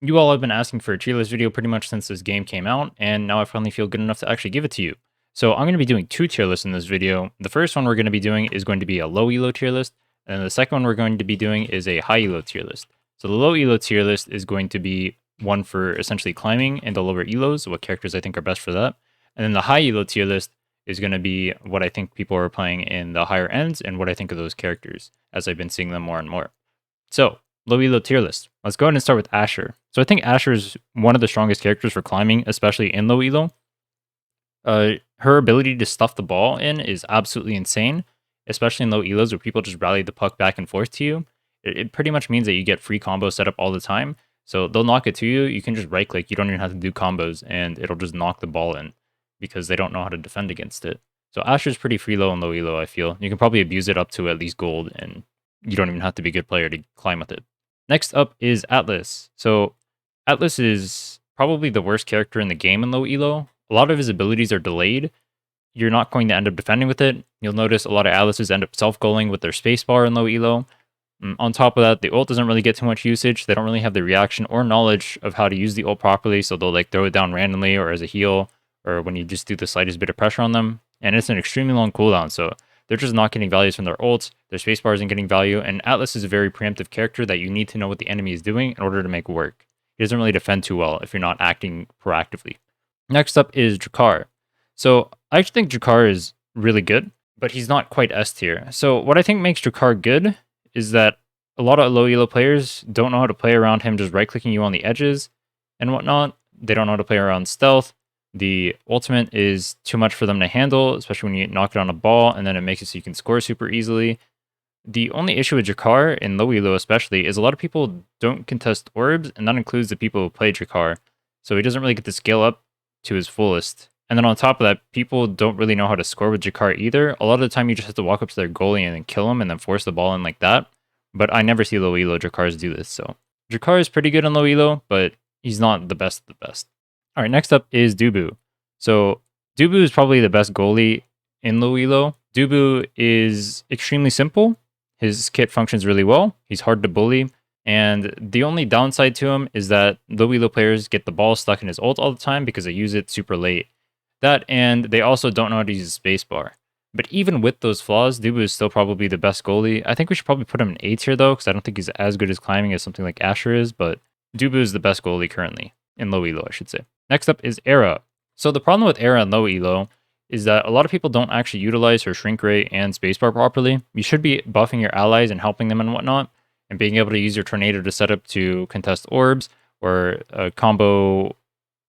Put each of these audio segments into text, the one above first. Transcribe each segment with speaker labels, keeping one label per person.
Speaker 1: You all have been asking for a tier list video pretty much since this game came out, and now I finally feel good enough to actually give it to you. So I'm going to be doing two tier lists in this video. The first one we're going to be doing is going to be a low elo tier list, and the second one we're going to be doing is a high elo tier list. So the low elo tier list is going to be one for essentially climbing and the lower elos, what characters I think are best for that. And then the high elo tier list is going to be what I think people are playing in the higher ends and what I think of those characters as I've been seeing them more and more. So low elo tier list. Let's go ahead and start with Asher. So I think Asher is one of the strongest characters for climbing, especially in low elo. Her ability to stuff the ball in is absolutely insane, especially in low elos where people just rally the puck back and forth to you. It pretty much means that you get free combos set up all the time. So they'll knock it to you. You can just right click. You don't even have to do combos, and it'll just knock the ball in because they don't know how to defend against it. So Asher's pretty free low and low elo, I feel. You can probably abuse it up to at least gold, and you don't even have to be a good player to climb with it. Next up is Atlas. So Atlas is probably the worst character in the game in low elo. A lot of his abilities are delayed. You're not going to end up defending with it. You'll notice a lot of Atlases end up self-goaling with their spacebar in low elo. On top of that, the ult doesn't really get too much usage. They don't really have the reaction or knowledge of how to use the ult properly, so they'll like throw it down randomly or as a heal, or when you just do the slightest bit of pressure on them. And it's an extremely long cooldown, so they're just not getting values from their ults. Their spacebar isn't getting value, and Atlas is a very preemptive character that you need to know what the enemy is doing in order to make work. He doesn't really defend too well if you're not acting proactively. Next up is Drakkar. So I actually think Drakkar is really good, but he's not quite S tier. So what I think makes Drakkar good is that a lot of low elo players don't know how to play around him just right-clicking you on the edges and whatnot. They don't know how to play around stealth. The ultimate is too much for them to handle, especially when you knock it on a ball, and then it makes it so you can score super easily. The only issue with Drakkar, in low elo especially, is a lot of people don't contest orbs, and that includes the people who play Drakkar. So he doesn't really get to scale up to his fullest. And then on top of that, people don't really know how to score with Drakkar either. A lot of the time you just have to walk up to their goalie and then kill him and then force the ball in like that. But I never see low elo Drakkars do this, so Drakkar is pretty good in low elo, but he's not the best of the best. Alright, next up is Dubu. So Dubu is probably the best goalie in low elo. Dubu is extremely simple. His kit functions really well. He's hard to bully. And the only downside to him is that low elo players get the ball stuck in his ult all the time because they use it super late. That, and they also don't know how to use his spacebar. But even with those flaws, Dubu is still probably the best goalie. I think we should probably put him in A tier though, because I don't think he's as good as climbing as something like Asher is, but Dubu is the best goalie currently, in low elo I should say. Next up is Era. So the problem with Era in low elo is that a lot of people don't actually utilize her shrink rate and spacebar properly. You should be buffing your allies and helping them and whatnot, and being able to use your tornado to set up to contest orbs, or combo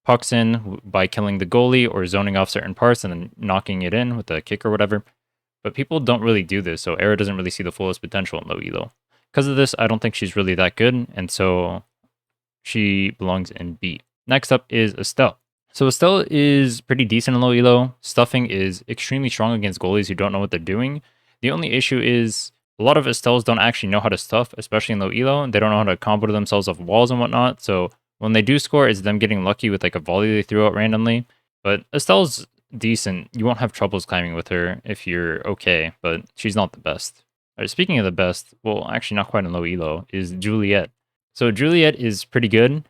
Speaker 1: pucks in by killing the goalie or zoning off certain parts and then knocking it in with a kick or whatever. But people don't really do this, so Era doesn't really see the fullest potential in low elo. Because of this, I don't think she's really that good, and so she belongs in B. Next up is Estelle. So Estelle is pretty decent in low elo. Stuffing is extremely strong against goalies who don't know what they're doing. The only issue is a lot of Estelles don't actually know how to stuff, especially in low elo. They don't know how to combo themselves off walls and whatnot, so when they do score, it's them getting lucky with like a volley they threw out randomly. But Estelle's decent. You won't have troubles climbing with her if you're okay, but she's not the best. Right, speaking of the best, well, actually not quite in low elo, is Juliet. So Juliet is pretty good.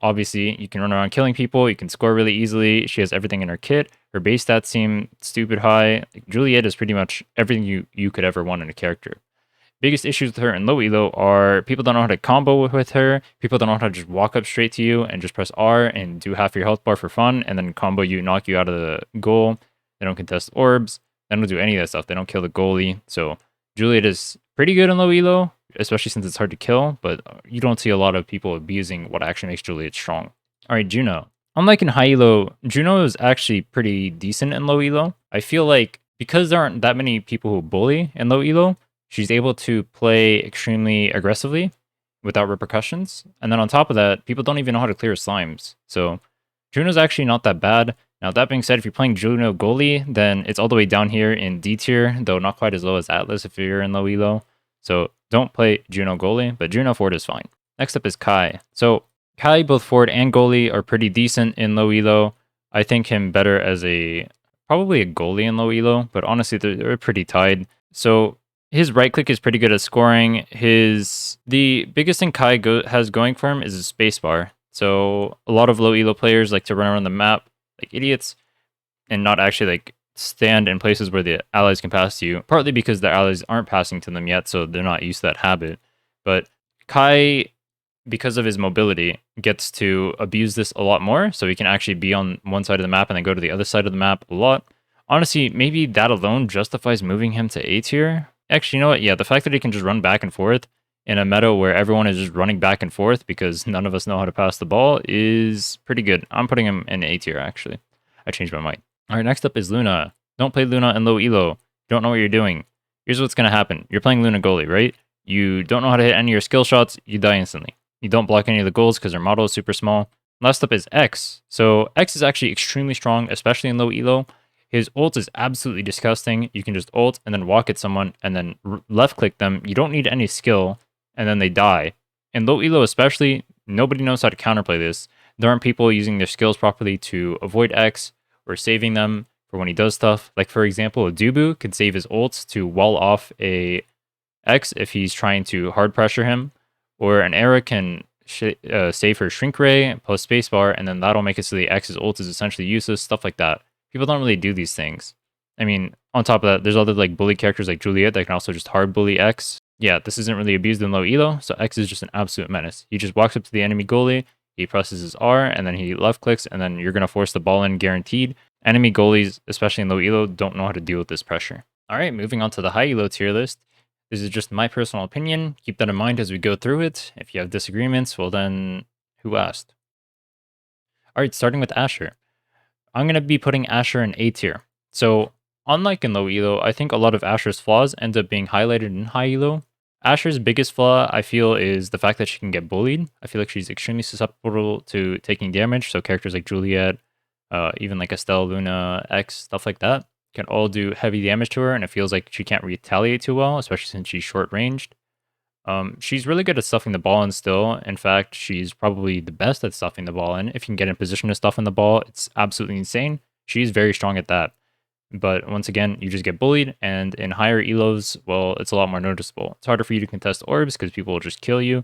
Speaker 1: Obviously, you can run around killing people. You can score really easily. She has everything in her kit. Her base stats seem stupid high. Like, Juliet is pretty much everything you could ever want in a character. Biggest issues with her in low elo are people don't know how to combo with her. People don't know how to just walk up straight to you and just press R and do half your health bar for fun and then combo you, knock you out of the goal. They don't contest orbs. They don't do any of that stuff. They don't kill the goalie. So Juliet is pretty good in low elo, especially since it's hard to kill, but you don't see a lot of people abusing what actually makes Juliet strong. All right, Juno. Unlike in high elo, Juno is actually pretty decent in low elo. I feel like because there aren't that many people who bully in low elo, she's able to play extremely aggressively without repercussions. And then on top of that, people don't even know how to clear slimes. So Juno's actually not that bad. Now, that being said, if you're playing Juno goalie, then it's all the way down here in D tier, though not quite as low as Atlas if you're in low elo. So don't play Juno goalie, but Juno forward is fine. Next up is Kai. So Kai, both forward and goalie, are pretty decent in low elo. I think him better as probably a goalie in low elo, but honestly, they're pretty tied. So his right click is pretty good at scoring. The biggest thing Kai has going for him is his spacebar. So a lot of low elo players like to run around the map like idiots and not actually like stand in places where the allies can pass to you, partly because the allies aren't passing to them yet, so they're not used to that habit. But Kai, because of his mobility, gets to abuse this a lot more, so he can actually be on one side of the map and then go to the other side of the map a lot. Honestly, maybe that alone justifies moving him to A tier. Actually, you know what? Yeah, the fact that he can just run back and forth in a meta where everyone is just running back and forth because none of us know how to pass the ball is pretty good. I'm putting him in A tier, actually. I changed my mind. All right, next up is Luna. Don't play Luna in low elo. You don't know what you're doing. Here's what's going to happen. You're playing Luna goalie, right? You don't know how to hit any of your skill shots, you die instantly. You don't block any of the goals because their model is super small. Last up is X. So X is actually extremely strong, especially in low elo. His ult is absolutely disgusting. You can just ult and then walk at someone and then left click them. You don't need any skill and then they die. In low elo especially, nobody knows how to counterplay this. There aren't people using their skills properly to avoid X or saving them for when he does stuff. Like for example, a Dubu could save his ults to wall off a X if he's trying to hard pressure him, or an Era can save her Shrink Ray, post spacebar, and then that'll make it so the X's ult is essentially useless, stuff like that. People don't really do these things. I mean, on top of that, there's other like bully characters like Juliet that can also just hard bully X. Yeah, this isn't really abused in low elo, so X is just an absolute menace. He just walks up to the enemy goalie, he presses his R, and then he left clicks, and then you're going to force the ball in guaranteed. Enemy goalies, especially in low elo, don't know how to deal with this pressure. All right, moving on to the high elo tier list. This is just my personal opinion. Keep that in mind as we go through it. If you have disagreements, well then, who asked? All right, starting with Asher. I'm going to be putting Asher in A tier. So, unlike in low elo, I think a lot of Asher's flaws end up being highlighted in high elo. Asher's biggest flaw, I feel, is the fact that she can get bullied. I feel like she's extremely susceptible to taking damage. So characters like Juliet, even like Estelle, Luna, X, stuff like that, can all do heavy damage to her, and it feels like she can't retaliate too well, especially since she's short-ranged. She's really good at stuffing the ball in still. In fact, she's probably the best at stuffing the ball in. If you can get in position to stuff in the ball, it's absolutely insane. She's very strong at that. But once again, you just get bullied, and in higher elos, well, it's a lot more noticeable. It's harder for you to contest orbs because people will just kill you.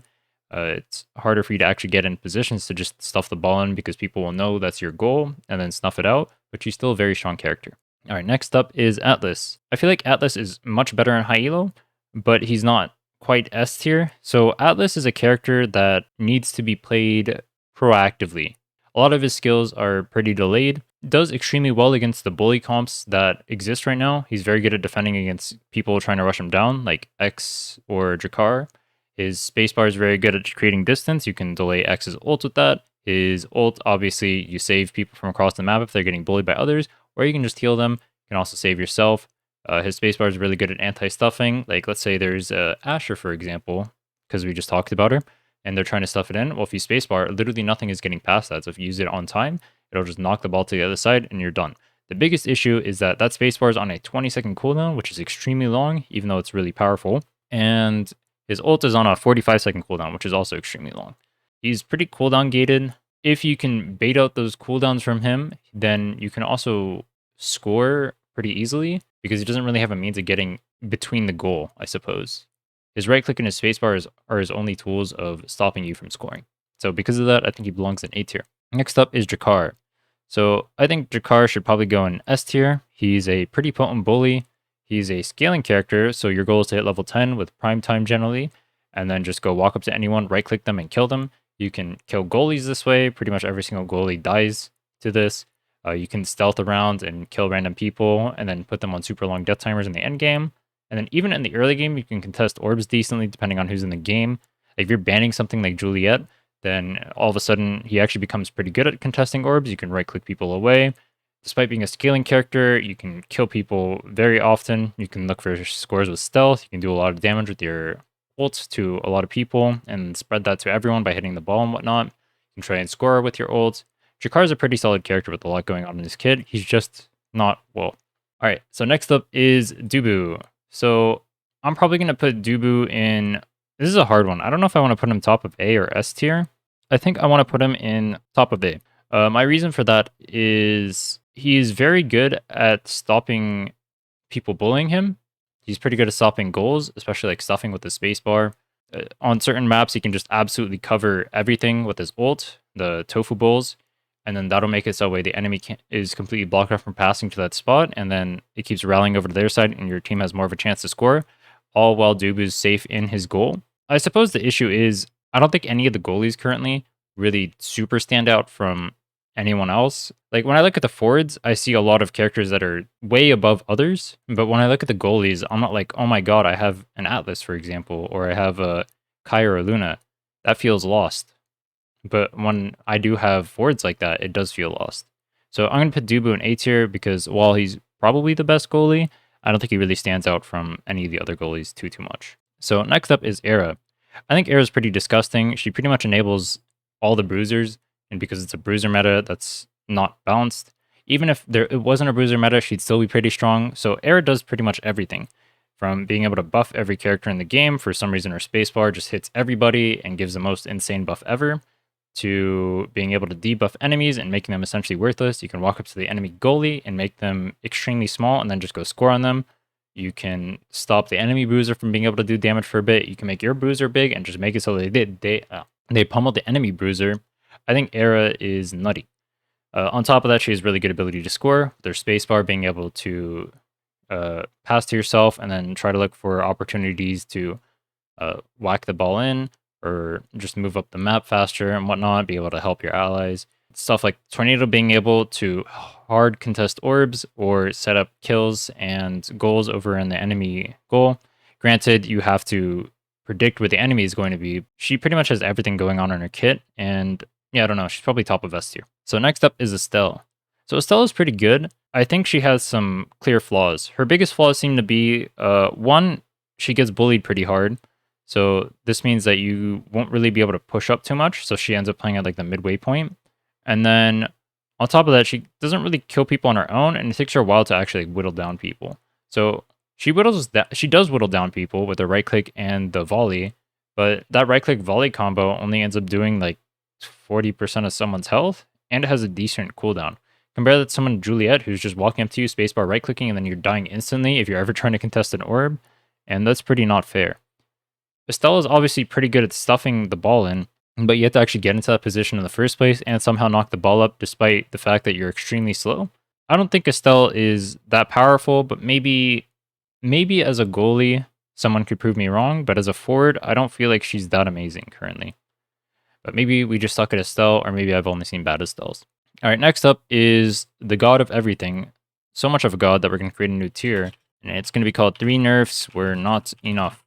Speaker 1: It's harder for you to actually get in positions to just stuff the ball in because people will know that's your goal and then snuff it out, but she's still a very strong character. All right, next up is Atlas. I feel like Atlas is much better in high elo, but he's not quite S tier. So Atlas is a character that needs to be played proactively. A lot of his skills are pretty delayed. Does extremely well against the bully comps that exist right now. He's very good at defending against people trying to rush him down, like X or Jakar. His spacebar is very good at creating distance. You can delay X's ult with that. His ult, obviously, you save people from across the map if they're getting bullied by others, or you can just heal them. You can also save yourself. His spacebar is really good at anti-stuffing. Like, let's say there's Asher, for example, because we just talked about her, and they're trying to stuff it in. Well, if you spacebar, literally nothing is getting past that. So if you use it on time, it'll just knock the ball to the other side, and you're done. The biggest issue is that that spacebar is on a 20-second cooldown, which is extremely long, even though it's really powerful. And his ult is on a 45-second cooldown, which is also extremely long. He's pretty cooldown gated. If you can bait out those cooldowns from him, then you can also score pretty easily because he doesn't really have a means of getting between the goal, I suppose. His right click and his spacebar are his only tools of stopping you from scoring. So because of that, I think he belongs in A tier. Next up is Jakar. So I think Jakar should probably go in S tier. He's a pretty potent bully. He's a scaling character, so your goal is to hit level 10 with prime time generally, and then just go walk up to anyone, right click them, and kill them. You can kill goalies this way. Pretty much every single goalie dies to this. You can stealth around and kill random people, and then put them on super long death timers in the end game. And then even in the early game, you can contest orbs decently depending on who's in the game. Like if you're banning something like Juliet, then all of a sudden he actually becomes pretty good at contesting orbs. You can right click people away. Despite being a scaling character, you can kill people very often. You can look for scores with stealth. You can do a lot of damage with your ults to a lot of people and spread that to everyone by hitting the ball and whatnot. You can try and score with your ults. Jakar is a pretty solid character with a lot going on in this kit. He's just not, well. All right, so next up is Dubu. So I'm probably going to put Dubu in, this is a hard one. I don't know if I want to put him top of A or S tier. I think I want to put him in top of A. My reason for that is he's very good at stopping people bullying him. He's pretty good at stopping goals, especially like stuffing with the spacebar. On certain maps, he can just absolutely cover everything with his ult. the tofu bowls, and then that'll make it so way the enemy is completely blocked off from passing to that spot, and then it keeps rallying over to their side, and your team has more of a chance to score, all while Dubu's safe in his goal. I suppose the issue is I don't think any of the goalies currently really super stand out from anyone else. Like when I look at the forwards, I see a lot of characters that are way above others. But when I look at the goalies, I'm not like, oh my god, I have an Atlas, for example, or I have a Kai or a Luna. That feels lost. But when I do have forwards like that, it does feel lost. So I'm going to put Dubu in A tier because while he's probably the best goalie, I don't think he really stands out from any of the other goalies too much. So next up is Era. I think Era's pretty disgusting. She pretty much enables all the bruisers, and because it's a bruiser meta that's not balanced, even if it wasn't a bruiser meta, she'd still be pretty strong. So Era does pretty much everything. From being able to buff every character in the game, for some reason her spacebar just hits everybody and gives the most insane buff ever, to being able to debuff enemies and making them essentially worthless. You can walk up to the enemy goalie and make them extremely small and then just go score on them. You can stop the enemy bruiser from being able to do damage for a bit. You can make your bruiser big and just make it so they pummeled the enemy bruiser. I think Era is nutty. On top of that, she has really good ability to score. Their spacebar being able to pass to yourself and then try to look for opportunities to whack the ball in, or just move up the map faster and whatnot, be able to help your allies. Stuff like Tornado being able to hard contest orbs or set up kills and goals over in the enemy goal. Granted, you have to predict where the enemy is going to be. She pretty much has everything going on in her kit, and yeah, I don't know, she's probably top of S tier. So next up is Estelle. So Estelle is pretty good. I think she has some clear flaws. Her biggest flaws seem to be, one, she gets bullied pretty hard. So this means that you won't really be able to push up too much. So she ends up playing at like the midway point. And then on top of that, she doesn't really kill people on her own, and it takes her a while to actually whittle down people. So she does whittle down people with her right click and the volley, but that right click volley combo only ends up doing like 40% of someone's health, and it has a decent cooldown. Compare that to someone Juliet who's just walking up to you, spacebar right clicking, and then you're dying instantly if you're ever trying to contest an orb, and that's pretty not fair. Estelle is obviously pretty good at stuffing the ball in, but you have to actually get into that position in the first place and somehow knock the ball up despite the fact that you're extremely slow. I don't think Estelle is that powerful, but maybe as a goalie, someone could prove me wrong, but as a forward, I don't feel like she's that amazing currently. But maybe we just suck at Estelle, or maybe I've only seen bad Estelles. All right, next up is the god of everything. So much of a god that we're going to create a new tier, and it's going to be called 3 nerfs were not enough.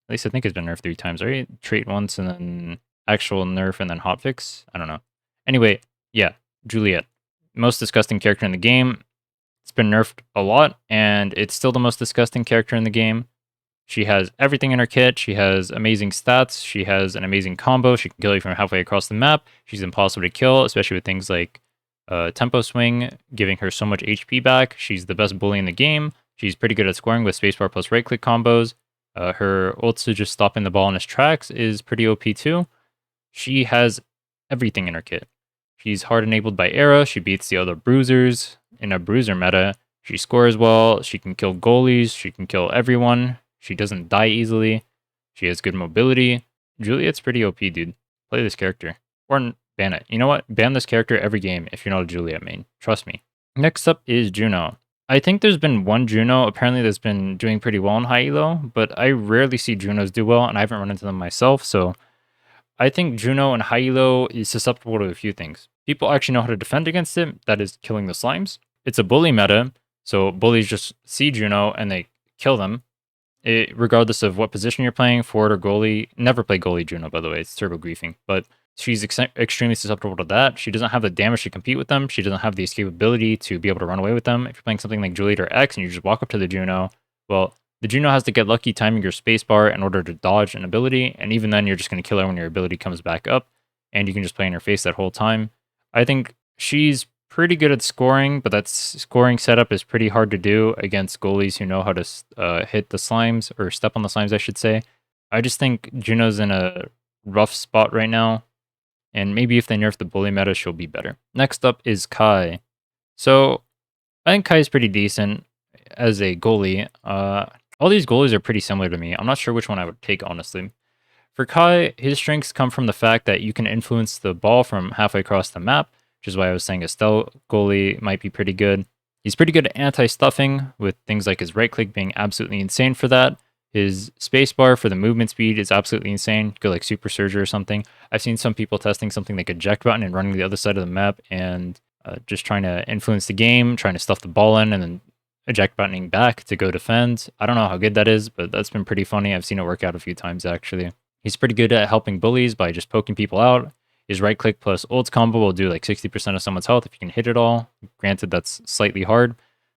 Speaker 1: At least I think it's been nerfed 3 times, right? Trait once, and then actual nerf, and then hotfix. I don't know. Anyway, yeah, Juliet. Most disgusting character in the game. It's been nerfed a lot, and it's still the most disgusting character in the game. She has everything in her kit. She has amazing stats. She has an amazing combo. She can kill you from halfway across the map. She's impossible to kill, especially with things like tempo swing, giving her so much HP back. She's the best bully in the game. She's pretty good at scoring with spacebar plus right click combos. Her ults to just stopping the ball in its tracks is pretty OP too. She has everything in her kit. She's hard enabled by Era. She beats the other bruisers in a bruiser meta. She scores well. She can kill goalies. She can kill everyone. She doesn't die easily. She has good mobility. Juliet's pretty OP, dude. Play this character. Or ban it. You know what? Ban this character every game if you're not a Juliet main. Trust me. Next up is Juno. I think there's been one Juno apparently that's been doing pretty well in high elo, but I rarely see Junos do well, and I haven't run into them myself, so I think Juno in high elo is susceptible to a few things. People actually know how to defend against it, that is killing the slimes. It's a bully meta, so bullies just see Juno and they kill them. Regardless of what position you're playing, forward or goalie. Never play goalie Juno, by the way, it's turbo griefing, but she's extremely susceptible to that. She doesn't have the damage to compete with them. She doesn't have the escapability to be able to run away with them. If you're playing something like Juliet or X and you just walk up to the Juno, well, the Juno has to get lucky timing your spacebar in order to dodge an ability, and even then you're just going to kill her when your ability comes back up, and you can just play in her face that whole time. I think she's pretty good at scoring, but that scoring setup is pretty hard to do against goalies who know how to hit the slimes, or step on the slimes, I should say. I just think Juno's in a rough spot right now, and maybe if they nerf the bully meta, she'll be better. Next up is Kai. So I think Kai is pretty decent as a goalie. All these goalies are pretty similar to me. I'm not sure which one I would take, honestly. For Kai, his strengths come from the fact that you can influence the ball from halfway across the map, which is why I was saying a stealth goalie might be pretty good. He's pretty good at anti-stuffing, with things like his right click being absolutely insane for that. His spacebar for the movement speed is absolutely insane. Go like Super Surger or something. I've seen some people testing something like eject button and running the other side of the map and just trying to influence the game, trying to stuff the ball in, and then eject buttoning back to go defend. I don't know how good that is, but that's been pretty funny. I've seen it work out a few times actually. He's pretty good at helping bullies by just poking people out. His right click plus ults combo will do like 60% of someone's health if you can hit it all. Granted, that's slightly hard.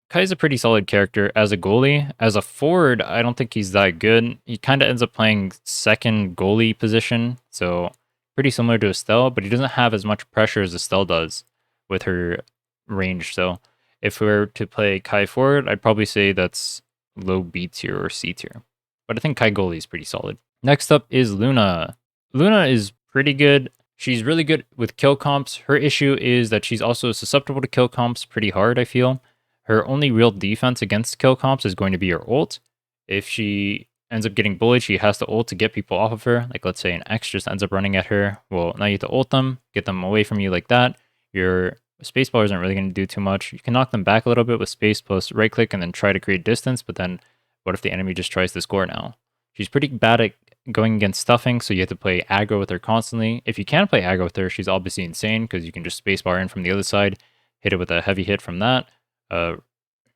Speaker 1: Kai's a pretty solid character as a goalie. As a forward, I don't think he's that good. He kind of ends up playing second goalie position, so pretty similar to Estelle, but he doesn't have as much pressure as Estelle does with her range. So if we were to play Kai forward, I'd probably say that's low B tier or C tier. But I think Kai goalie is pretty solid. Next up is Luna. Luna is pretty good. She's really good with kill comps. Her issue is that she's also susceptible to kill comps pretty hard, I feel. Her only real defense against kill comps is going to be her ult. If she ends up getting bullied, she has to ult to get people off of her. Like let's say an X just ends up running at her. Well, now you have to ult them, get them away from you like that. Your spacebar isn't really going to do too much. You can knock them back a little bit with space plus right click and then try to create distance, but then what if the enemy just tries to score now? She's pretty bad at going against stuffing, so you have to play aggro with her constantly. If you can play aggro with her, she's obviously insane because you can just spacebar in from the other side, hit it with a heavy hit from that.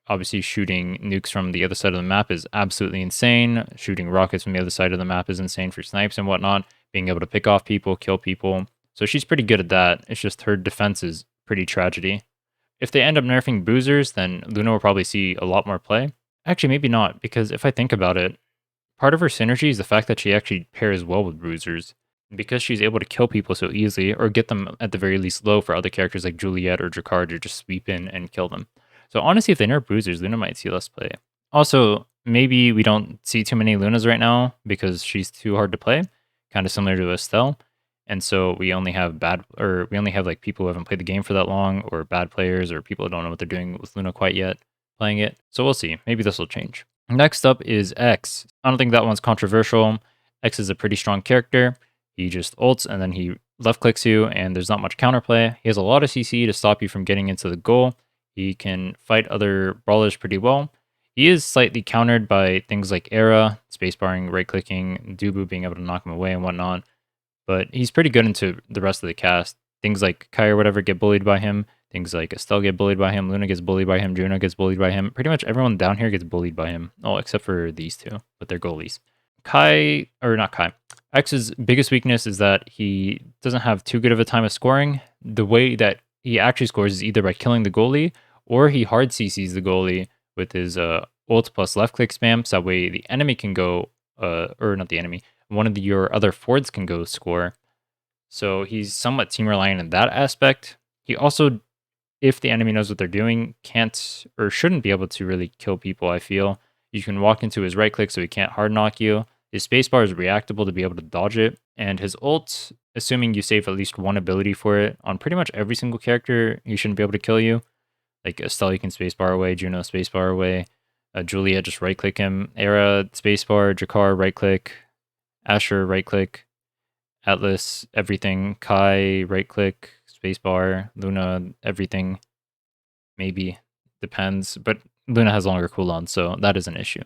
Speaker 1: Obviously, shooting nukes from the other side of the map is absolutely insane. Shooting rockets from the other side of the map is insane for snipes and whatnot. Being able to pick off people, kill people. So she's pretty good at that. It's just her defense is pretty tragedy. If they end up nerfing boozers, then Luna will probably see a lot more play. Actually, maybe not, because if I think about it, part of her synergy is the fact that she actually pairs well with bruisers. Because she's able to kill people so easily, or get them at the very least low for other characters like Juliet or Drakkar to just sweep in and kill them. So honestly, if they nerf bruisers, Luna might see less play. Also, maybe we don't see too many Lunas right now because she's too hard to play, kind of similar to Estelle. And so we only have like people who haven't played the game for that long, or bad players, or people who don't know what they're doing with Luna quite yet playing it. So we'll see. Maybe this will change. Next up is X. I don't think that one's controversial. X is a pretty strong character. He just ults and then he left clicks you, and there's not much counterplay. He has a lot of CC to stop you from getting into the goal. He can fight other brawlers pretty well. He is slightly countered by things like Era, spacebarring, right-clicking, Dubu being able to knock him away and whatnot. But he's pretty good into the rest of the cast. Things like Kai or whatever get bullied by him. Things like Estelle get bullied by him. Luna gets bullied by him. Juno gets bullied by him. Pretty much everyone down here gets bullied by him. Oh, except for these two, but they're goalies. X's biggest weakness is that he doesn't have too good of a time of scoring. The way that he actually scores is either by killing the goalie, or he hard CCs the goalie with his ult plus left click spam, so that way the enemy can go, or not the enemy, one of your other forwards can go score. So he's somewhat team reliant in that aspect. He also, if the enemy knows what they're doing, can't or shouldn't be able to really kill people, I feel. You can walk into his right click so he can't hard knock you. His spacebar is reactable to be able to dodge it. And his ult, assuming you save at least one ability for it, on pretty much every single character, he shouldn't be able to kill you. Like Estelle, you can spacebar away. Juno, spacebar away. Juliet, just right-click him. Era, spacebar. Drakkar, right-click. Asher, right-click. Atlas, everything. Kai, right-click. Spacebar. Luna, everything. Maybe. Depends. But Luna has longer cooldown, so that is an issue.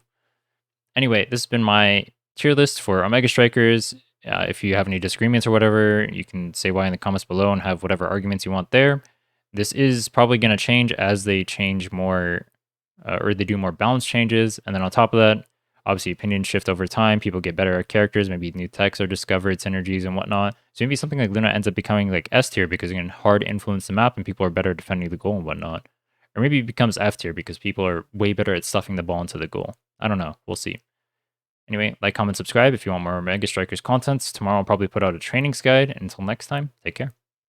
Speaker 1: Anyway, this has been my tier list for Omega Strikers. If you have any disagreements or whatever, you can say why in the comments below and have whatever arguments you want there. This is probably going to change as they change more, or they do more balance changes. And then on top of that, obviously opinions shift over time. People get better at characters. Maybe new techs are discovered, synergies and whatnot. So maybe something like Luna ends up becoming like S tier because it can hard influence the map and people are better at defending the goal and whatnot. Or maybe it becomes F tier because people are way better at stuffing the ball into the goal. I don't know. We'll see. Anyway, like, comment, subscribe if you want more Omega Strikers content. Tomorrow I'll probably put out a trainings guide. Until next time, take care.